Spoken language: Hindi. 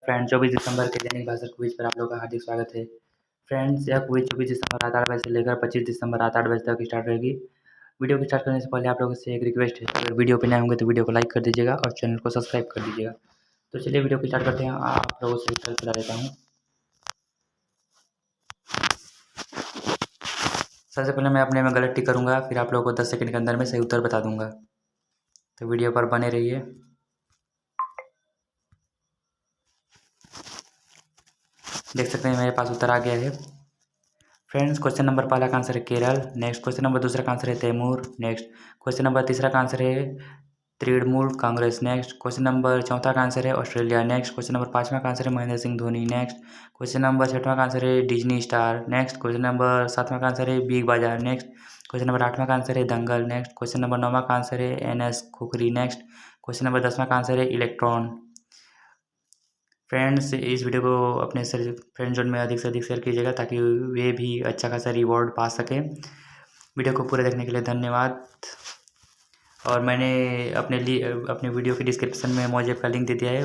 फ्रेंड्स 24 दिसंबर के दैनिक भास्कर क्विज पर आप लोगों का हार्दिक स्वागत है। फ्रेंड्स यह क्विज 24 दिसंबर रात 8 बजे से लेकर 25 दिसंबर रात 8 बजे तक स्टार्ट रहेगी। वीडियो को स्टार्ट करने से पहले आप लोगों से एक रिक्वेस्ट है, अगर वीडियो पे नए होंगे तो वीडियो को लाइक कर दीजिएगा और चैनल को सब्सक्राइब कर दीजिएगा। तो चलिए वीडियो को स्टार्ट करते हैं। आप लोगों से कल बता देता हूँ। सबसे पहले मैं अपने में गलत टिक करूँगा, फिर आप लोगों को 10 सेकंड के अंदर में सही उत्तर बता दूंगा। तो वीडियो पर बने रहिए। देख सकते हैं मेरे पास उत्तर आ गया है। फ्रेंड्स क्वेश्चन नंबर पहला का आंसर है केरल। नेक्स्ट क्वेश्चन नंबर दूसरा का आंसर है तैमूर। नेक्स्ट क्वेश्चन नंबर तीसरा का आंसर है Trinamool Congress. Next question number चौथा का आंसर है ऑस्ट्रेलिया। नेक्स्ट क्वेश्चन नंबर पाँचवा का आंसर है Mahendra Singh Dhoni. Next question number छठवां का आंसर है Disney star. Next question number सातवां का आंसर है बिग बाजार। नेक्स्ट क्वेश्चन नंबर आठवां का आंसर है दंगल। नेक्स्ट क्वेश्चन नंबर नौवां का आंसर है NS khukri. Next question number 10वां का आंसर है इलेक्ट्रॉन। फ्रेंड्स इस वीडियो को अपने फ्रेंड जोन में अधिक से अधिक शेयर कीजिएगा ताकि वे भी अच्छा खासा रिवॉर्ड पा सकें। वीडियो को पूरे देखने के लिए धन्यवाद। और मैंने अपने वीडियो के डिस्क्रिप्शन में मौज ऐप का लिंक दे दिया है।